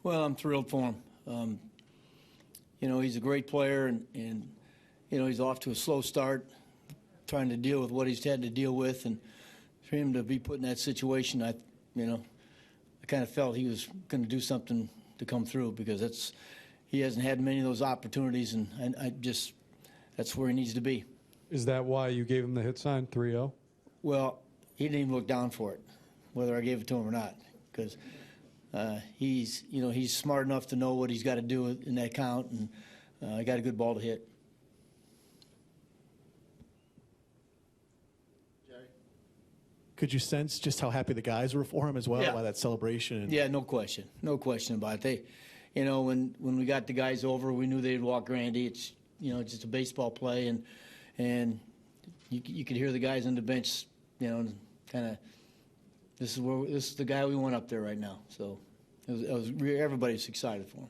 Well, I'm thrilled for him. He's a great player, and he's off to a slow start, trying to deal with what he's had to deal with, and for him to be put in that situation, I kind of felt he was going to do something to come through, because he hasn't had many of those opportunities, and that's where he needs to be. Is that why you gave him the hit sign, 3-0? Well, he didn't even look down for it, whether I gave it to him or not, because he's smart enough to know what he's got to do in that count, and I got a good ball to hit. Could you sense just how happy the guys were for him as well by that celebration? Yeah, no question about it. When we got the guys over, we knew they'd walk Grandy. It's just a baseball play, and you could hear the guys on the bench, kind of. This is the guy we want up there right now. So everybody's excited for him.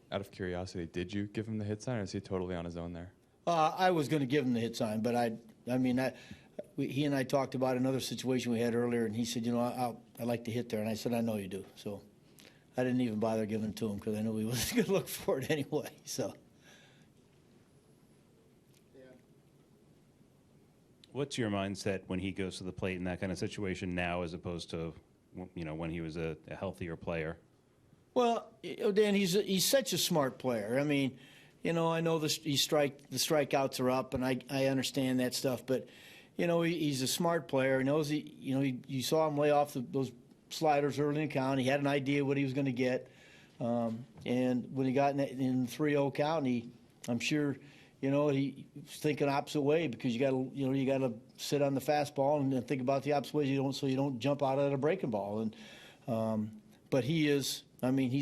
Out of curiosity, did you give him the hit sign, or is he totally on his own there? I was going to give him the hit sign, but he and I talked about another situation we had earlier, and he said, I like to hit there, and I said, I know you do. So I didn't even bother giving it to him, because I knew he wasn't going to look for it anyway. So. What's your mindset when he goes to the plate in that kind of situation now, as opposed to, when he was a healthier player? Well, Dan, he's such a smart player. I mean, I know the strikeouts are up, and I understand that stuff, but he's a smart player. He knows you saw him lay off those sliders early in the count. He had an idea what he was going to get, and when he got in 3-0 count, I'm sure. He was thinking opposite way, because you got to sit on the fastball and think about the opposite way so you don't jump out at a breaking ball. And but he's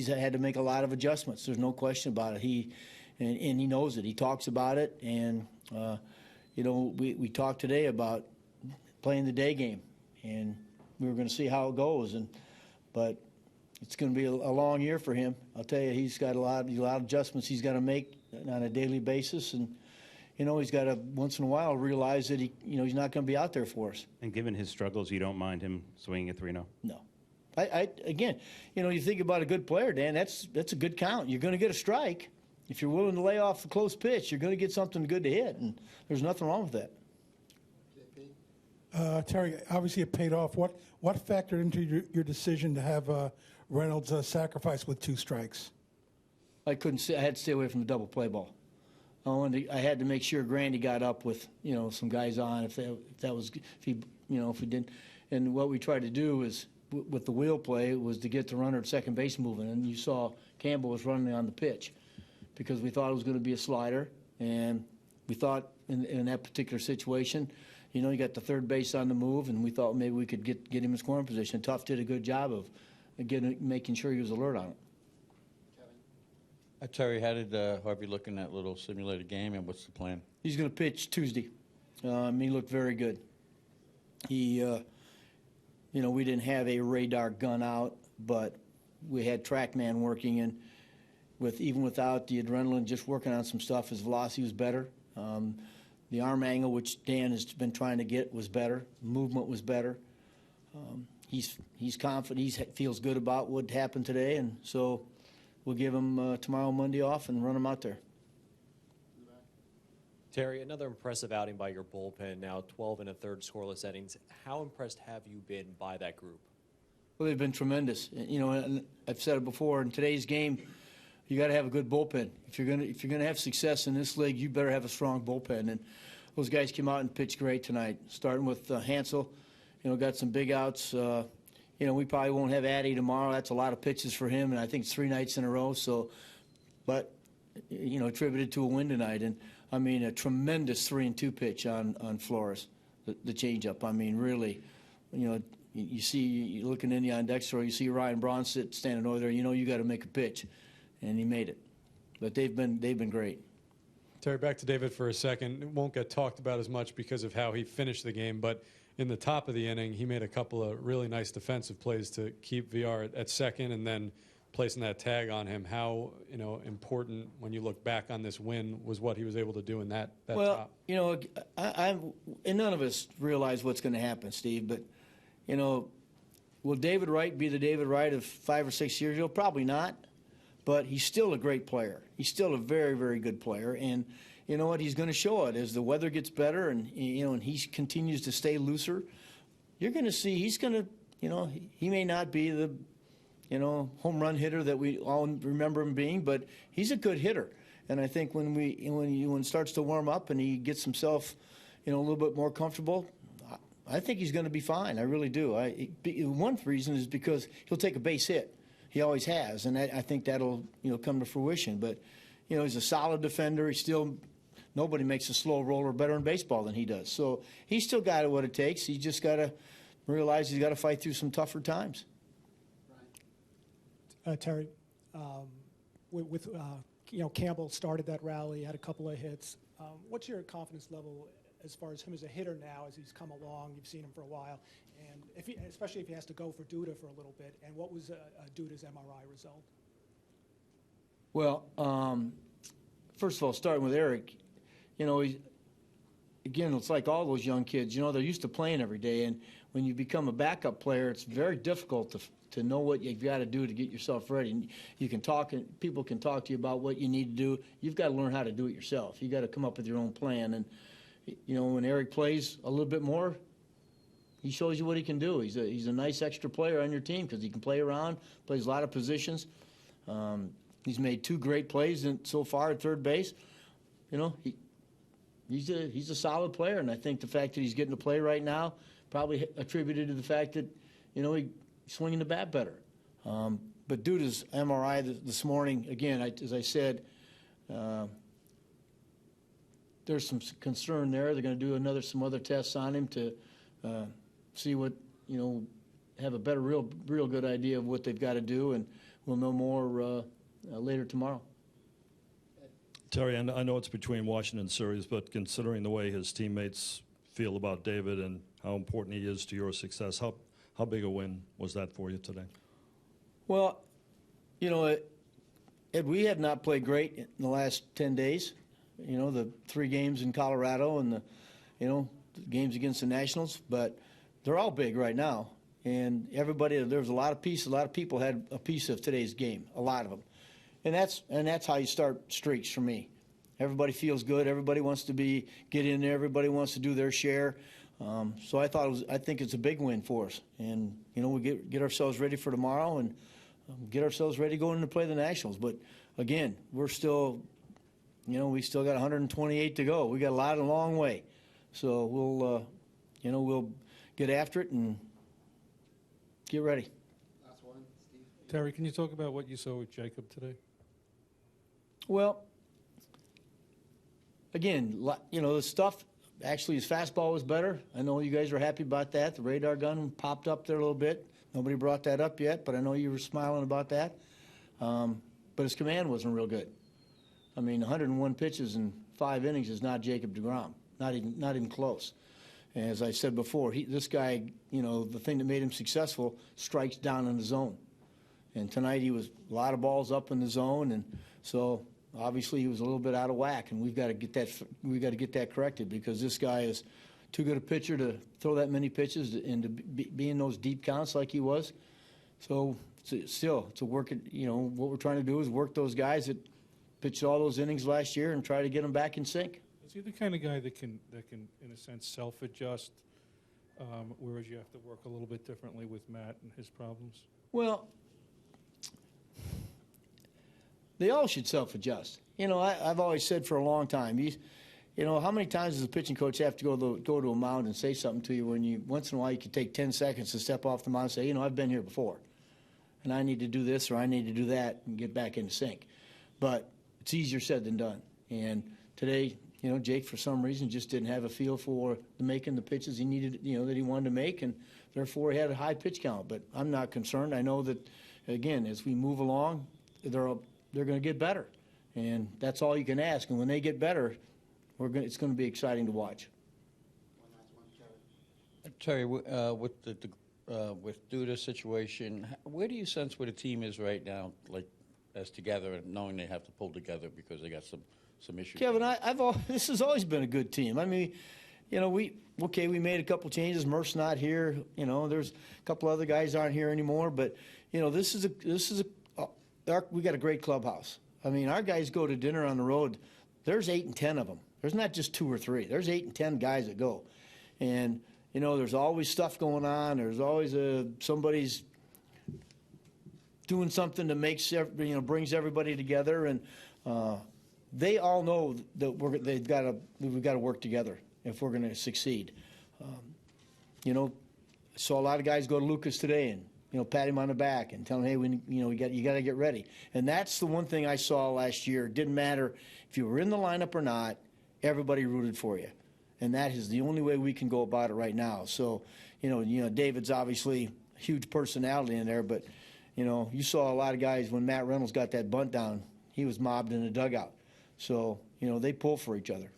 had to make a lot of adjustments. There's no question about it. He knows it. He talks about it, and we talked today about playing the day game, and we were going to see how it goes. But it's going to be a long year for him. I'll tell you, he's got a lot of adjustments he's got to make on a daily basis, and he's got to once in a while realize that he's not going to be out there for us. And given his struggles, you don't mind him swinging at 3-0? No. Again, you think about a good player, Dan. That's a good count. You're going to get a strike. If you're willing to lay off the close pitch, you're going to get something good to hit, and there's nothing wrong with that. Terry, obviously it paid off. What factored into your decision to have Reynolds sacrifice with 2 strikes? I couldn't see. I had to stay away from the double play ball. I had to make sure Grandy got up with some guys on if he didn't. And what we tried to do is with the wheel play was to get the runner at second base moving, and you saw Campbell was running on the pitch because we thought it was going to be a slider, and we thought in that particular situation, you got the third base on the move, and we thought maybe we could get him in scoring position. Tuff did a good job of making sure he was alert on it. Terry, how did Harvey look in that little simulated game, and what's the plan? He's going to pitch Tuesday. He looked very good. He, we didn't have a radar gun out, but we had TrackMan working, and even without the adrenaline, just working on some stuff, his velocity was better. The arm angle, which Dan has been trying to get, was better. Movement was better. He's confident. He feels good about what happened today, and so we'll give him tomorrow, Monday off, and run him out there. Terry, another impressive outing by your bullpen. Now 12 1/3 scoreless innings. How impressed have you been by that group? Well, they've been tremendous. And I've said it before. In today's game, you got to have a good bullpen. If you're gonna have success in this league, you better have a strong bullpen. And those guys came out and pitched great tonight. Starting with Hansel, got some big outs. We probably won't have Addy tomorrow. That's a lot of pitches for him, and I think it's 3 nights in a row. So, but attributed to a win tonight, and a tremendous 3-2 pitch on Flores, the changeup. Really, you're looking in the on deck store, you see Ryan Braun standing over there. You got to make a pitch, and he made it. But they've been great. Terry, back to David for a second. It won't get talked about as much because of how he finished the game, but in the top of the inning, he made a couple of really nice defensive plays to keep VR at second, and then placing that tag on him. How important, when you look back on this win, was what he was able to do in that top? And none of us realize what's going to happen, Steve. But will David Wright be the David Wright of 5 or 6 years ago? Probably not. But he's still a great player. He's still a very, very good player. And you know what? He's going to show it as the weather gets better and, and he continues to stay looser. You're going to see he's going to, he may not be the, home run hitter that we all remember him being, but he's a good hitter. And I think when it starts to warm up and he gets himself, a little bit more comfortable, I think he's going to be fine. I really do. One reason is because he'll take a base hit. He always has, and I think that'll come to fruition. But he's a solid defender. Nobody makes a slow roller better in baseball than he does. So he's still got what it takes. He's just got to realize he's got to fight through some tougher times. Terry, with Campbell started that rally, had a couple of hits. What's your confidence level as far as him as a hitter now, as he's come along? You've seen him for a while, and especially if he has to go for Duda for a little bit. And what was Duda's MRI result? Well, first of all, starting with Eric, again, it's like all those young kids. They're used to playing every day, and when you become a backup player, it's very difficult to know what you've got to do to get yourself ready. And you can talk, and people can talk to you about what you need to do. You've got to learn how to do it yourself. You've got to come up with your own plan. And when Eric plays a little bit more, he shows you what he can do. He's a nice extra player on your team because he can play around, plays a lot of positions. He's made 2 great plays so far at third base. He's a solid player, and I think the fact that he's getting to play right now probably attributed to the fact that he's swinging the bat better. But Duda's MRI this morning, again, as I said, there's some concern there. They're going to do some other tests on him to see what have a better, real good idea of what they've got to do, and we'll know more later tomorrow. Terry, I know it's between Washington series, but considering the way his teammates feel about David and how important he is to your success, how big a win was that for you today? Well, we have not played great in the last 10 days. The 3 games in Colorado and the games against the Nationals, but they're all big right now. And there was a lot of people had a piece of today's game, a lot of them. And that's how you start streaks for me. Everybody feels good. Everybody wants to get in there. Everybody wants to do their share. So I think it's a big win for us. And we get ourselves ready for tomorrow and get ourselves ready going to play the Nationals. But again, we're still, we still got 128 to go. We got a long way. So we'll get after it and get ready. Last one, Steve. Terry, can you talk about what you saw with Jacob today? Well, again, the stuff, actually his fastball was better. I know you guys are happy about that. The radar gun popped up there a little bit. Nobody brought that up yet, but I know you were smiling about that. But his command wasn't real good. 101 pitches in 5 innings is not Jacob deGrom, not even close. And as I said before, this guy, the thing that made him successful, strikes down in the zone. And tonight he was a lot of balls up in the zone, and so obviously he was a little bit out of whack, and we've got to get that corrected because this guy is too good a pitcher to throw that many pitches and to be in those deep counts like he was. So still, to work it, what we're trying to do is work those guys that pitched all those innings last year and try to get them back in sync. Is he the kind of guy that can in a sense, self-adjust, whereas you have to work a little bit differently with Matt and his problems? Well, they all should self-adjust. I've always said for a long time, how many times does a pitching coach have to go to a mound and say something to you when once in a while you can take 10 seconds to step off the mound and say, I've been here before, and I need to do this or I need to do that and get back into sync. But it's easier said than done. And today, Jake, for some reason, just didn't have a feel for making the pitches he needed, that he wanted to make, and therefore he had a high pitch count. But I'm not concerned. I know that, again, as we move along, they're going to get better, and that's all you can ask. And when they get better, it's going to be exciting to watch. One last one, Terry. Terry, with Duda's situation, where do you sense where the team is right now, like as together, and knowing they have to pull together because they got some issues? Kevin, this has always been a good team. you know, we made a couple changes. Murph's not here. You know, there's a couple other guys aren't here anymore. But you know, we got a great clubhouse. I mean, our guys go to dinner on the road. There's 8 and 10 of them. There's not just 2 or 3. There's 8 and 10 guys that go, and you know, there's always stuff going on. There's always somebody's doing something that brings everybody together, and they all know that we've got to work together if we're going to succeed. You know, I saw a lot of guys go to Lucas today and, you know, pat him on the back and tell him, hey, you got to get ready. And that's the one thing I saw last year. It didn't matter if you were in the lineup or not, everybody rooted for you. And that is the only way we can go about it right now. So, you know, David's obviously a huge personality in there, but, you know, you saw a lot of guys when Matt Reynolds got that bunt down, he was mobbed in the dugout. So, you know, they pull for each other.